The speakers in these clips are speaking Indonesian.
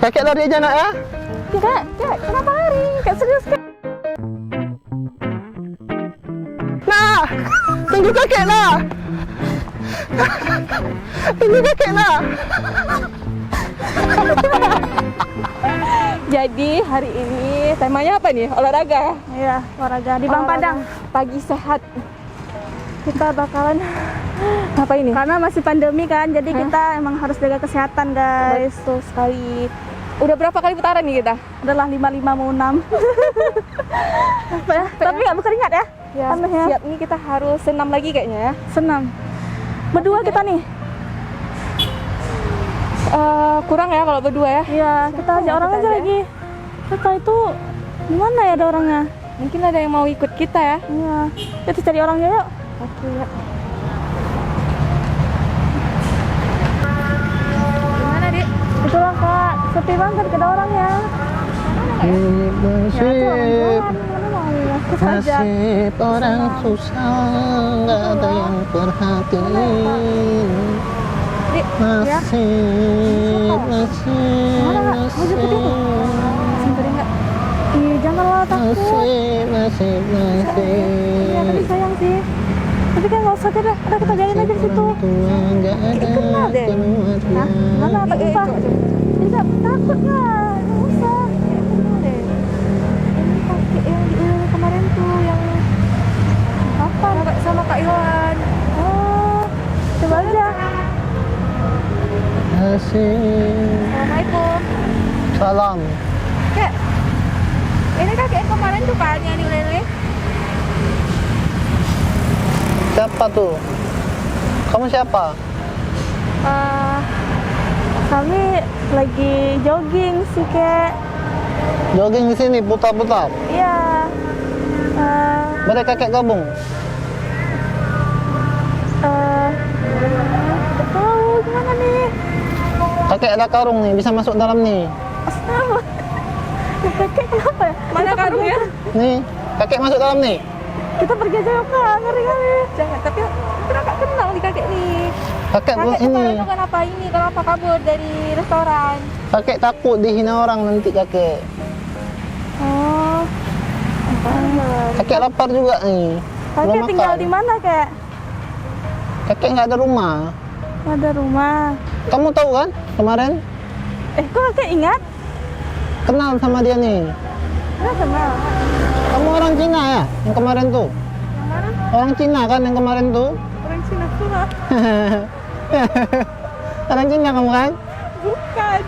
Kakek lari aja nak ya. Kak, kenapa lari? Kak serius Kak? Nak, tunggu kakek lah. Tunggu kakek lah. Jadi hari ini temanya apa nih? Olahraga. Iya, olahraga di Bang Padang. Pagi sehat. Kita bakalan apa ini? Karena masih pandemi kan, jadi kita emang harus jaga kesehatan, guys. Betul sekali. Udah berapa kali putaran nih kita? Adalah 55 mau 6. Apa ya? Tapi nggak berkeringat ya? Ya, Panas ya. siap nih, kita harus senam lagi kayaknya ya. Senam. Berdua kita nih. Kurang ya kalau berdua ya. Iya, kita ajak orang aja lagi. Kita itu gimana ya ada orangnya? Mungkin ada yang mau ikut kita ya. Iya. Kita cari orangnya yuk. Oke ya. Gimana Dik? Itulah Kak, sepi banget kita orangnya. Ya, itu orang jalan, mana mau ya? Kita ajak. Nasib orang susah, nggak ada yang perhatiin. Dik, Nasib, nasib. simperin nggak? Ih, janganlah takut. Nasib. Iya, tapi sayang sih. Tapi kan nggak usah deh, udah kita jalin aja di situ. Nggak Kena ada deh. keluarga. Mana tak apa? Tidak takut nggak? Nggak usah. Ini kakek yang di Ulu kemarin tuh yang apa? Sama Kak Iwan. Oh, coba aja. Nasib. Assalamualaikum. Salam. Kak, ini kakek yang kemarin tuh kan yang di Lele. Siapa tuh? Kamu siapa? Kami lagi jogging sih Kek. Jogging di sini, putar-putar. Iya. Boleh kakek gabung? Nggak tahu gimana nih. Kakek ada karung nih, bisa masuk dalam nih. Astaga. Kakek kenapa ya? Mana karungnya? Nih, kakek masuk dalam nih. Kita pergi aja yuk Kak, ngeri kali. Jangan, tapi kita nggak kenal nih kakek nih. Kakek Kakek ini. kemarin tuh kenapa kabur dari restoran? Kakek takut dihina orang nanti kakek. Oh. Kakek lapar juga nih. Kakek Belum tinggal makan. di mana Kek? Kakek nggak ada rumah. Ada rumah. Kamu tahu kan kemarin? Kok Kakek ingat? Kenal sama dia nih. Nggak kenal. Kamu orang Cina ya? Yang kemarin tuh. Kemarin Orang Cina kan yang kemarin tuh? orang Cina pula. Orang Cina kamu kan? Bukan.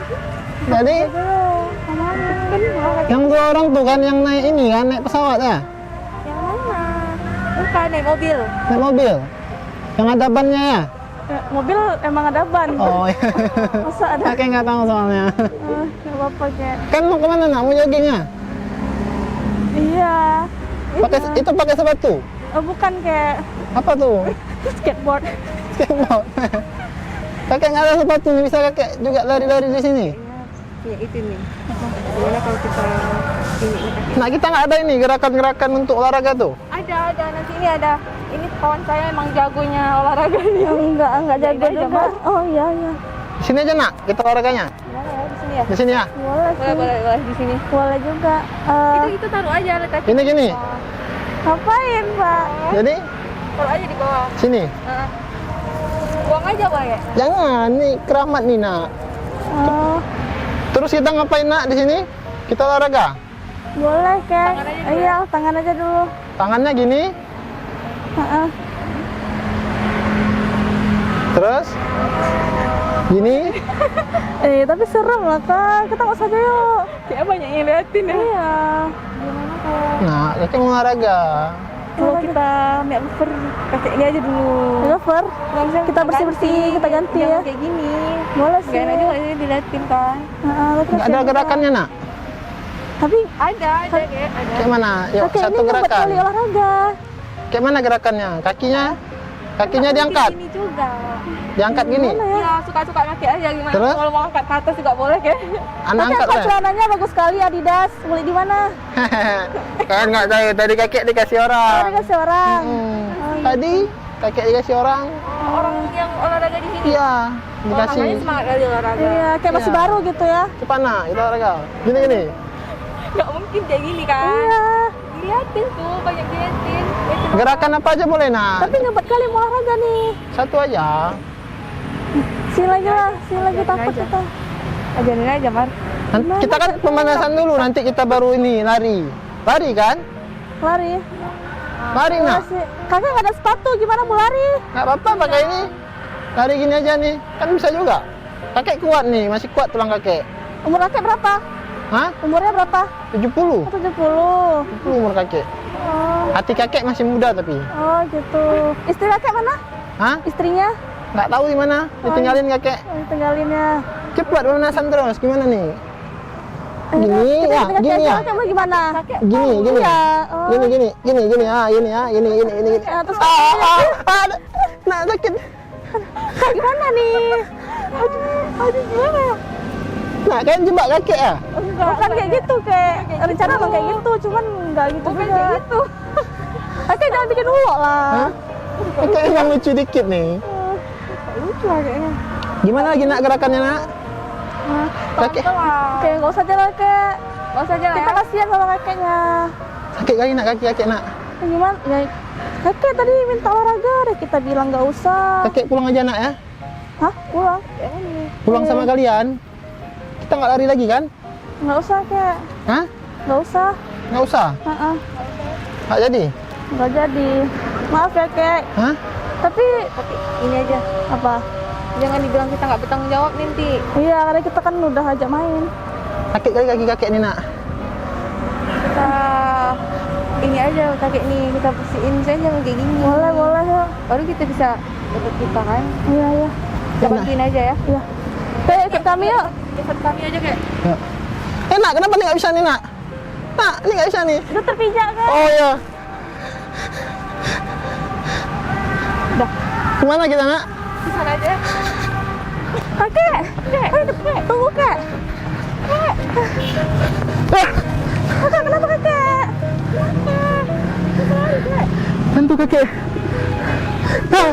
Jadi Kemana? yang dua orang tuh kan yang naik ini kan, naik pesawat ya? Yang mana? Bukan, naik mobil. Naik mobil. Yang ada bannya ya? Mobil emang ada ban. Oh iya. Masa ada? Kakek nggak tahu soalnya. Nggak apa-apa Kek. Kan mau kemana nak? Mau joggingnya? Iya. Itu pakai sepatu? Oh, bukan Kek. Apa tuh? Skateboard. Skateboard. Kakek nggak ada sepatu, bisa kakek juga lari-lari di sini. Ya itu nih. Gimana kalau kita ini kakek? Nah kita nggak ada ini gerakan-gerakan untuk olahraga tuh. Ada. Nanti ini ada. Ini kawan saya emang jagonya olahraga nih. Enggak jago Aja, juga. Mbak. Oh iya. Di sini aja nak, kita olahraganya. Gimana ya di sini ya? Di sini ya. Boleh sih. Boleh di sini. Boleh juga. Itu taruh aja letak. Ini gini. Ngapain Pak? Jadi Taruh aja di bawah. sini. Buang aja Pak ya. Jangan, nih keramat nih nak. Oh, Terus kita ngapain nak di sini? Kita olahraga. boleh Kek. Tangan aja dulu Iya, tangan aja dulu. Tangannya gini. Heeh. Terus gini. Tapi serem lah Kak. Kita nggak usah aja yuk. Kayak banyak yang liatin ya. Iya. Gimana kalau Nah, kakek mau olahraga. kita makeover kakek ini aja dulu. Lover. Langsung Kita bersih-bersih, kita ganti Jangan ya. kayak gini. Boleh sih. Gak enak juga ini diliatin kan. Tapi Nggak ada kasihan gerakannya nak. juga. Tapi Ada kayak ada. Kayak mana? Yuk kakek satu ini ngebuat gerakan. kali olahraga. Kayak mana gerakannya? Kakinya diangkat. Ini juga. Diangkat gini. Mana ya? Ya suka-suka kakek aja gimana. Terus? Kalau mau angkat ke atas juga boleh kayak. Anak Tapi angkat apa lah. celananya bagus sekali Adidas. Beli di mana? Kan nggak tahu tadi kakek dikasih orang. Ada kasih orang. Tadi kakek dikasih orang. Orang yang olahraga di sini. Iya. dikasih. Makanya semangat kali olahraga. Iya, kayak masih Iya. baru gitu ya. Cepat nak, kita olahraga. Gini. Nggak mungkin kayak gini kan. Iya. Diliatin tuh, banyak diliatin. Gerakan apa aja boleh nak? Tapi ngebet kali mau olahraga nih. Satu aja. Sini lagi lah, sini lagi takut aja. kita. Ajarin aja, Mar. Kita kan pemanasan dulu, nanti kita baru ini lari. Lari kan? Lari. Lari nak. Masih. Kakak nggak ada sepatu, gimana mau lari? Nggak apa-apa pakai ini. Lari gini aja nih, kan bisa juga. Kakek kuat nih, masih kuat tulang kakek. Umur kakek berapa? Hah? Umurnya berapa? 70. 70. 70 umur kakek. Oh, Hati kakek masih muda tapi. oh gitu. Istri kakek mana? Hah? Istrinya? Nggak tahu di mana. Ditinggalin kakek. Oh, tinggalinnya. Cepat pemanasan terus. Gimana nih? Gini ya, gini ya. Kakek mau gimana? Gini. Iya. Oh. Gini. Gini. Gini. Ya, terus Ada. Nah, sakit. gimana nih? Aduh, gimana? Nah, kan jebak kakek ya? Bukan kayak gitu, kayak rencana emang kayak gitu, cuman nggak gitu Bukan juga. kayak gitu. Kakek jangan bikin ulok lah. Hah? Kakek yang lucu dikit nih. Lucu lah kayaknya. Gimana lagi nak gerakannya nak? Kakek Kayak nggak usah jalan kakek. Nggak usah jalan Kita ya. kasihan sama kakeknya. sakit kali nak kaki kakek nak. Ya, gimana? Ya, kakek tadi minta olahraga, deh kita bilang nggak usah. Kakek pulang aja nak ya. Hah? Pulang? Pulang sama kalian. Kita nggak lari lagi kan? Nggak usah kek. Hah? Nggak usah. Nggak usah. Heeh. Nggak jadi. Nggak jadi. Maaf ya kek. Hah? Tapi Tapi ini aja. apa? Jangan dibilang kita nggak bertanggung jawab nanti. Iya, karena kita kan udah ajak main. Sakit kali kaki kakek nih nak. Kita ini aja kakek nih, kita bersihin saja kayak gini. Boleh, boleh ya. Baru kita bisa dapat kita kan. Iya, iya. Kita bantuin aja ya. Iya. Kek, ikut kami yuk. Ikut kami aja kayak. Ya. Nak, kenapa nih nggak bisa nih nak? Nak, ini nggak bisa nih. Udah terpijak kan? Oh ya. Udah. Kemana kita nak? Di sana aja. Kakek. Ayo, kek. Tunggu kek. Kek. Kakek, kenapa kakek? Bantu kakek. Ah.